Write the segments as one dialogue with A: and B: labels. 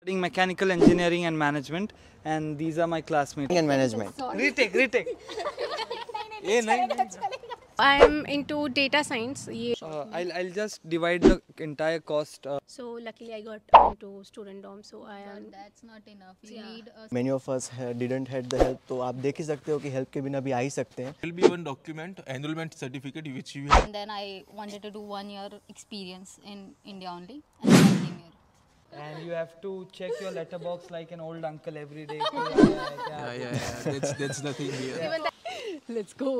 A: Studying mechanical engineering and management, and these are my classmates.
B: And management.
A: Retake.
C: I'm into data science.
A: I'll just divide the entire cost.
C: So luckily I got into student dorm, so I am.
D: That's not enough. You need a
B: Many of us didn't had the help, तो आप देख ही सकते हो कि help के बिना भी आ ही सकते हैं.
E: Will be one document, enrollment certificate, which you have.
D: and then I wanted to do 1 year experience in India only, and then I came here.
A: And you have to check your letterbox like an old uncle every day.
E: Yeah. That's the thing here.
C: Let's go.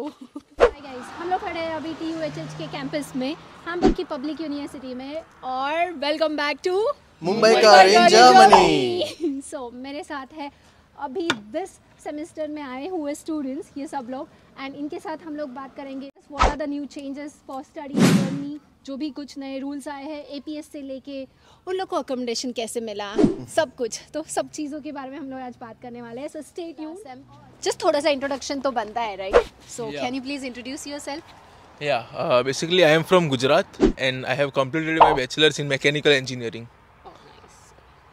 C: Hi guys, हम लोग खड़े हैं अभी TUHH के campus में, हम की public university में, और वेलकम बैक टू
B: मुंबई का इन जर्मनी.
C: सो मेरे साथ है अभी दिस सेमेस्टर में आए हुए स्टूडेंट्स, ये सब लोग, एंड इनके साथ हम लोग बात करेंगे what are the new changes for study journey, जो भी कुछ नए रूल्स आए हैं APS से लेके उन लोग को अकोमोडेशन कैसे मिला, सब कुछ, तो सब चीज़ों के बारे में हम लोग आज बात करने वाले हैं. So stay tuned. जस्ट थोड़ा सा इंट्रोडक्शन तो बनता है, right? So can you please introduce yourself?
E: Yeah, basically I am from Gujarat and I have completed my bachelor's in mechanical engineering.
C: Oh, nice.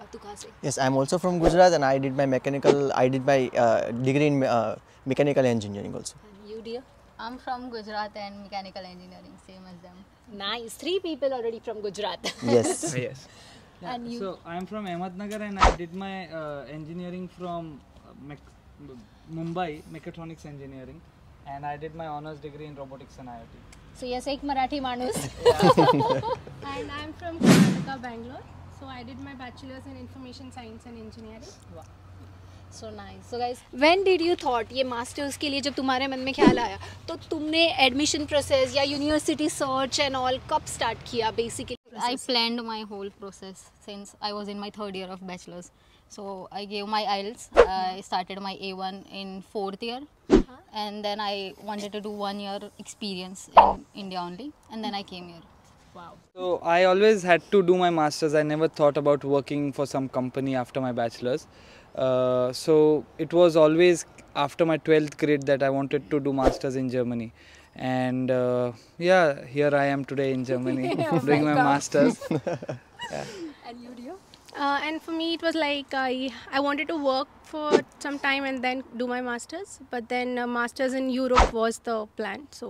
C: और तू कहाँ से?
B: Yes, I'm also from Gujarat and I did my degree in mechanical engineering also.
C: And you dear?
D: I'm from Gujarat and mechanical engineering, same as them.
C: Nice. 3 people already from Gujarat.
B: Yes.
E: Yes.
C: And you?
A: So I'm from Ahmednagar and I did my engineering from Mumbai, mechatronics engineering, and I did my honors degree in robotics and IoT.
C: So yes, एक मराठी माणूस. And I'm from Karnataka, Bangalore. So I did my bachelor's in information science and engineering.
D: Wow. So nice. So guys,
C: When did you thought ये masters के लिए जब तुम्हारे मन में ख्याल आया, तो तुमने एडमिशन प्रोसेस या यूनिवर्सिटी सर्च एंड ऑल कब स्टार्ट किया basically?
D: I planned my whole process since I was in my 3rd year of bachelor's. So I gave my IELTS. I started my A1 in 4th year, and then I wanted to do 1 year experience in India only, and then I came here.
C: Wow.
A: So I always had to do my masters. I never thought about working for some company after my bachelor's. So it was always after my 12th grade that I wanted to do masters in Germany. And yeah, here I am today in Germany doing my masters.
C: And you dear? And for me it was like I wanted to work for some time and then do my masters, but then masters in Europe was the plan, so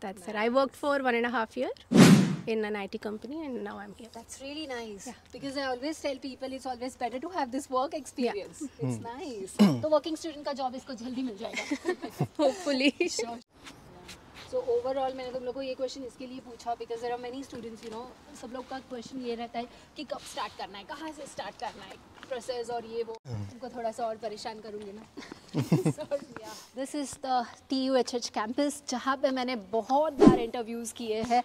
C: that's it. I worked for 1.5 years in an IT company and now I'm here.
F: That's really nice. Because I always tell people it's always better to have this work experience. It's nice.
C: तो working student का job इसको जल्दी मिल जाएगा hopefully.
F: So overall मैंने तुम लोग को ये क्वेश्चन इसके लिए पूछा because there are many students, you know, सब लोग का क्वेश्चन ये रहता है कि कब स्टार्ट करना है, कहाँ से स्टार्ट करना है, प्रोसेस और ये वो, तुमको थोड़ा सा और परेशान करूँगी ना. So yeah, this is the TUHH campus जहाँ पे मैंने बहुत बार इंटरव्यूज़ किए हैं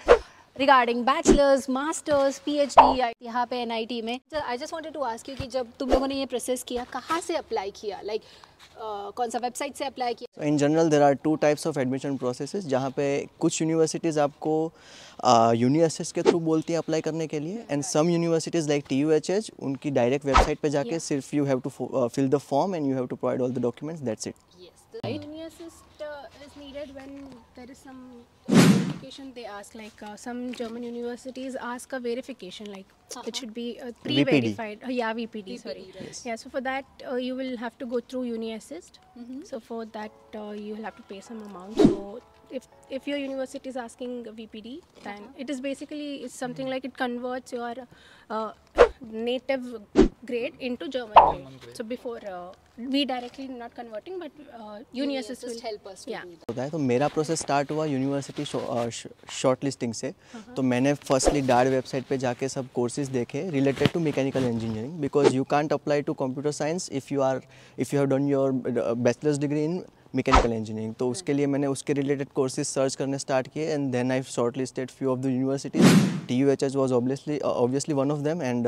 F: रिगार्डिंग बैचलर्स, मास्टर्स, PhD यहाँ पे NIT में. I just wanted to ask you कि जब तुम लोगों ने ये प्रोसेस किया, कहाँ से अप्लाई किया, लाइक कौन सा वेबसाइट से अप्लाई किया?
B: In general there are 2 types of admission processes, जहाँ पे कुछ यूनिवर्सिटीज़ आपको यूनिवर्सिटीज़ के थ्रू बोलती हैं अप्लाई करने के लिए, and some universities like TUHH उनकी डायरेक्ट वेबसाइट पे जाके सिर्फ you have to fill the form and you have to provide all the documents, that's it.
C: Right? Assist is needed when there is some verification. They ask like some German universities ask a verification, like it should be pre-verified. Yeah, VPD. Sorry.
B: Yes.
C: Yeah. So for that you will have to go through Uni Assist. So for that you will have to pay some amount. So if your university is asking VPD, then it is basically it's something like it converts your native grade into German grade. So before we directly not converting, but Uni Assist will
F: help us to do that.
B: होता है. तो मेरा process start हुआ university short listing से. तो मैंने firstly डार्ड website पे जाके सब कोर्सेज देखे related to mechanical engineering, because you can't apply to computer science if you have done your bachelor's degree in mechanical engineering. तो उसके लिए मैंने उसके रिलेटेड कोर्सेज सर्च करने स्टार्ट किए, and then I shortlisted few of the universities. TUHH was obviously one of them, and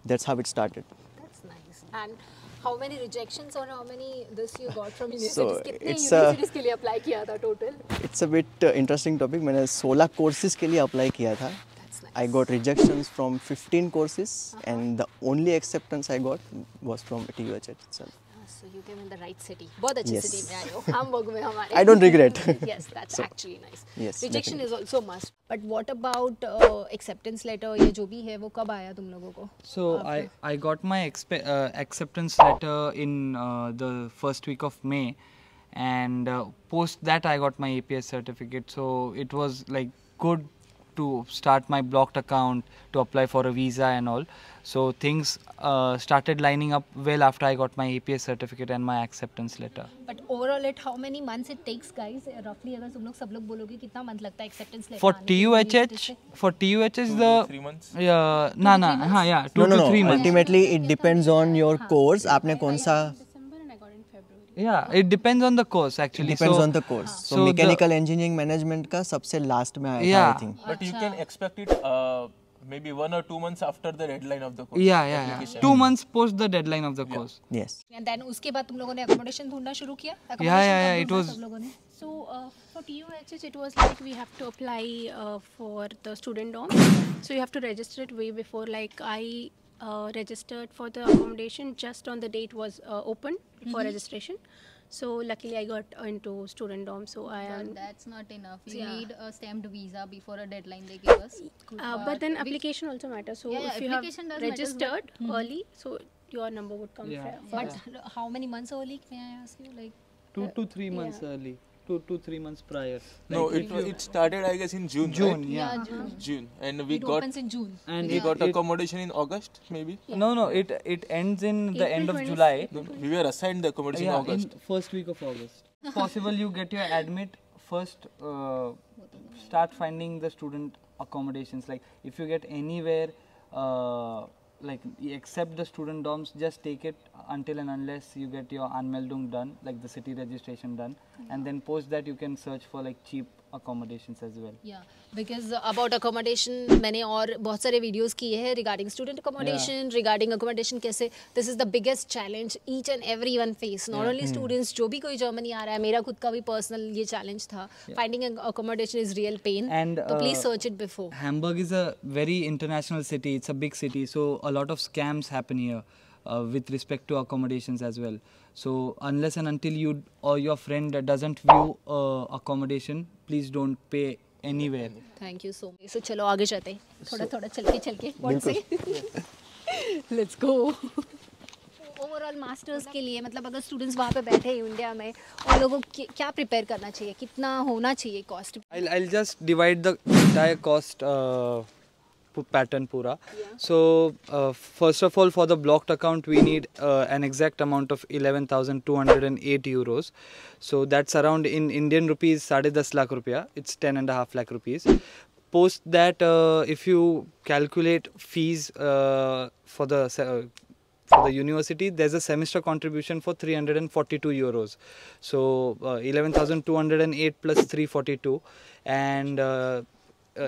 B: that's how it started.
F: That's nice. And how many rejections or how many this you got from universities?
B: So,
F: कितने
B: it's
F: universities के लिए apply किया था total?
B: It's a bit interesting topic. मैंने 16 courses के लिए apply किया था.
F: That's nice.
B: I got rejections from 15 courses, and the only acceptance I got was from TUHH itself.
F: So you came in the right city. बहुत अच्छी
B: Yes.
F: city में आए हो. Hamburg में हमारे.
B: I don't regret.
F: Yes, that's actually nice.
B: Yes,
F: Rejection is also must. But what about acceptance letter या जो भी है वो कब आया तुम लोगों को?
A: So I got my acceptance letter in the first week of May, and post that I got my APS certificate. So it was like good to start my blocked account, to apply for a visa and all. So things started lining up well after I got my APS certificate and my acceptance letter.
F: But overall, at how many months it takes, guys? Roughly, अगर तुम लोग सब लोग बोलोगे कितना month लगता है acceptance letter
A: For
F: आने के लिए?
A: TUHH the
E: 3 months.
A: yeah हाँ yeah 2
B: No,
A: to 3 months.
B: ultimately it depends on your course. आपने कौन सा
F: December and I got in February.
A: Yeah, it depends on the course actually.
B: depends
A: so,
B: on the course. So,
A: so the-
B: mechanical engineering management का सबसे last में आया था,
A: Yeah.
B: I think.
E: But you can expect it maybe 1 or 2 months after the deadline of the course.
A: yeah 2 months post the deadline of the course.
B: Yes.
F: And then उसके बाद तुम लोगों ने accommodation ढूंढना शुरू किया?
A: Yeah,
F: Accommodation कब
A: it
F: ढूंढा
A: was-
F: सब लोगों ने?
G: So for TUHH, it was like we have to apply for the student dorm. So you have to register it way before. Like I registered for the accommodation just on the date was open for registration. So luckily I got into student dorm. So I am.
D: But that's not enough. You
G: Yeah.
D: need a stamped visa before a deadline they give us.
G: But then application also matters. So
D: Yeah,
G: if you
D: application
G: have
D: does matters, but-
G: registered early, so your number would come
A: Yeah.
G: first.
F: But how many months early may I ask you? Like
A: 2 to 3 months early, 2 to 3 months prior.
E: No, it started I guess in June.
A: June,
E: right?
A: yeah.
E: June, and we
F: it
E: got
F: opens in June.
A: And
E: we got accommodation in August maybe.
A: no, it ends in the
G: April
A: end of
G: 26th.
A: July.
E: No, we were assigned the accommodation in
A: Yeah,
E: August.
A: in first week of August. Possible you get your admit first. Start finding the student accommodations. Like if you get anywhere, like except the student dorms, just take it until and unless you get your Anmeldung done, like the city registration done, and then post that you can search for like cheap accommodations as well.
F: Yeah, because about accommodation मैंने और बहुत सारे videos किए हैं regarding student accommodation, regarding accommodation कैसे this is the biggest challenge each and everyone face. Not only students, जो भी कोई Germany आ रहा है, मेरा खुद का भी personal ये challenge था. Finding an accommodation is real pain.
A: And,
F: तो please search it before.
A: Hamburg is a very international city. It's a big city, so a lot of scams happen here with respect to accommodations as well. So unless and until you or your friend doesn't view accommodation, please don't pay anywhere.
F: Thank you so much. So चलो आगे चलते हैं. थोड़ा चल के what say? Let's go. Overall masters के लिए मतलब अगर स्टूडेंट्स वहाँ पे बैठे हैं इंडिया में उन लोगों को क्या प्रिपेयर करना चाहिए, कितना होना चाहिए cost?
A: I'll just divide the entire cost pattern pura. So first of all, for the blocked account we need an exact amount of 11,208 euros. So that's around in Indian rupees 10.5 lakh rupiah. It's 10.5 lakh rupees. Post that, if you calculate fees for the university, there's a semester contribution for 342 euros. So 11,208 plus 342, and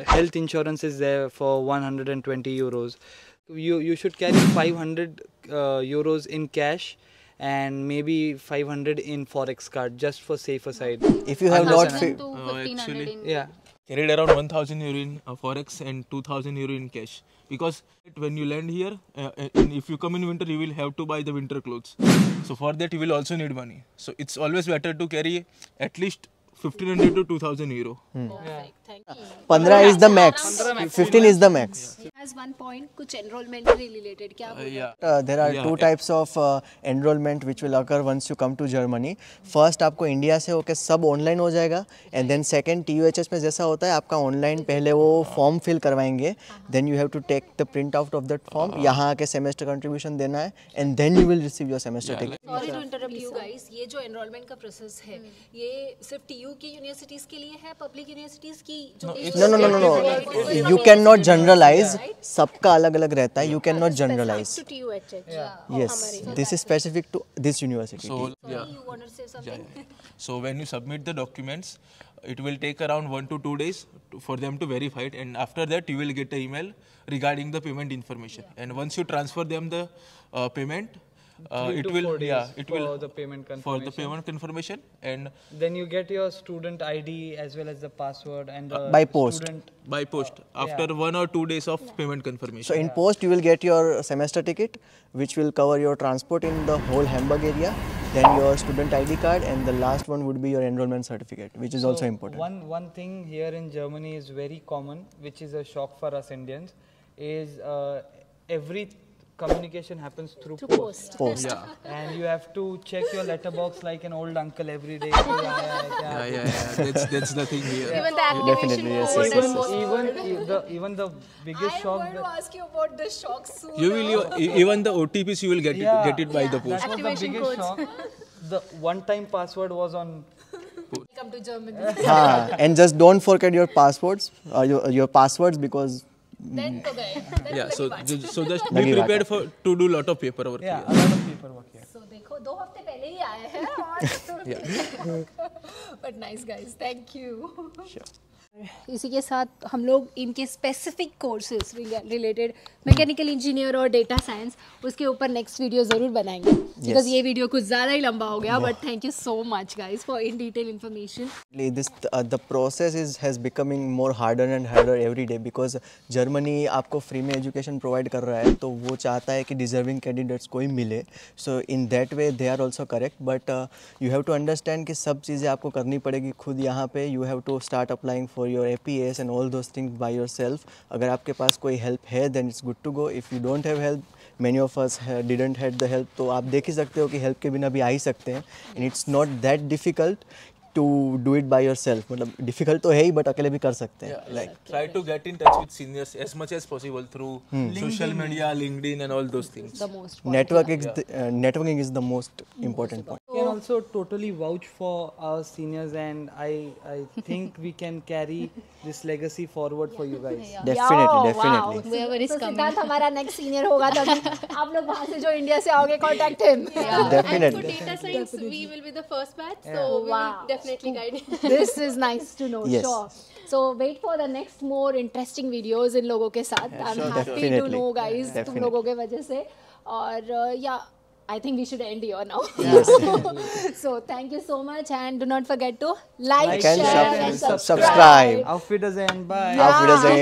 A: health insurance is there for 120 euros. You should carry 500 euros in cash and maybe 500 in forex card, just for safer side.
B: If you have not,
D: 1,000 to 1,500
E: actually-
D: in
A: Yeah.
E: Carried around 1,000 euro in forex and 2,000 euro in cash, because when you land here, and if you come in winter, you will have to buy the winter clothes. So for that you will also need money. So it's always better to carry at least 1,500 to 2,000 euro.
B: 15 is the max. 15 is the max.
F: Has one point कुछ enrollment related क्या बोल?
E: Yeah.
B: There are
E: Yeah,
B: two types of enrollment which will occur once you come to Germany. First आपको India से होकर सब online हो जाएगा, and then second TUHS में जैसा होता है आपका ऑनलाइन पहले वो फॉर्म फिल करवाएंगे, then you have to take the print out of that form, यहाँ आके semester contribution देना है, and then you will receive your semester ticket.
F: Sorry to interrupt you guys. ये जो enrollment का process है, ये सिर्फ TU की universities के लिए है, public universities की जो
B: No. You cannot generalize. सबका अलग अलग रहता है. You cannot generalize.
G: To TUHH.
B: Yes, this is specific to this university.
E: So yeah.
F: You want to say something?
E: So when you submit the documents, it will take around 1 to 2 days for them to verify it, and after that you will get an email regarding the payment information. And once you transfer them the payment,
A: 3
E: it
A: to
E: will
A: 4 days
E: yeah it
A: for
E: will
A: the payment
E: for
A: confirmation.
E: the payment confirmation, and
A: Then you get your student ID as well as the password and the
B: by post.
A: student.
E: by post after 1 or 2 days of payment confirmation.
B: So in post you will get your semester ticket, which will cover your transport in the whole Hamburg area, then your student ID card, and the last one would be your enrollment certificate, which is also
A: So
B: important.
A: One thing here in Germany is very common, which is a shock for us Indians, is every communication happens through post.
B: Post.
E: Yeah.
A: And you have to check your letterbox like an old uncle every day.
E: That's the thing here.
G: Even the activation
B: Definitely, yes,
G: code
B: yes,
G: and
B: yes,
G: most
A: Even the biggest shock.
F: ask you about the shock soon.
E: You will even the OTPs you will get it by the post.
A: That was the
G: Activation
A: biggest
G: codes.
A: shock. The one-time password was on.
F: Come to Germany.
B: And just don't forget your passwords, your passwords, because
F: Then to gaye.
E: Yeah, so just
B: Lagi
E: be
B: baat
E: prepared to do lot of paperwork
A: Yeah,
E: here.
A: a lot of paperwork here.
F: So देखो 2 हफ्ते पहले ही आए हैं और but nice guys, thank you.
C: इसी के साथ हम लोग इनके specific courses related mechanical engineer और डेटा साइंस उसके ऊपर नेक्स्ट वीडियो ज़रूर बनाएंगे, बिकॉज ये वीडियो कुछ ज़्यादा ही लंबा हो गया, but thank you so much guys for in detail information.
B: the process has becoming more harder and harder every day, because Germany आपको फ्री में एजुकेशन प्रोवाइड कर रहा है, तो वो चाहता है कि डिजर्विंग कैंडिडेट्स को ही मिले. So in that way they are also correct, but you have to understand कि सब चीज़ें आपको करनी पड़ेगी खुद यहाँ पे. You have to start applying for your APS and all those things by yourself. अगर आपके पास कोई हेल्प है then it's good to go. If you don't have help, many of us didn't had the help, तो आप देख ही सकते हो कि हेल्प के बिना भी आ ही सकते हैं. And it's not that difficult to do it by yourself. मतलब डिफिकल्ट तो है ही, बट अकेले भी कर सकते हैं.
E: Like try to get in touch with seniors as much as possible through social media, LinkedIn, and all those things.
C: The most
B: Networking is the most important point.
A: We can also totally vouch for our seniors, and I think we can carry this legacy forward for you guys.
B: Definitely.
D: Whoever is
C: तो
D: coming.
C: Siddharth हमारा next senior होगा, तभी आप लोग वहाँ से जो India से आओगे contact him.
G: And
B: Definitely.
G: for data science, we will be the first batch, so we
C: Wow.
G: will definitely guide you.
C: This is nice to know.
B: Yes.
C: Sure. So wait for the next more interesting videos इन लोगों के साथ. I'm
B: sure,
C: happy to
B: definitely.
C: know guys तुम
B: Definitely.
C: लोगों के वजह से. और yeah, I think we should end here now. So thank you so much, and do not forget to like,
B: Like and
C: share, and
B: subscribe.
A: Auf Wiedersehen. Bye.
B: Auf Wiedersehen.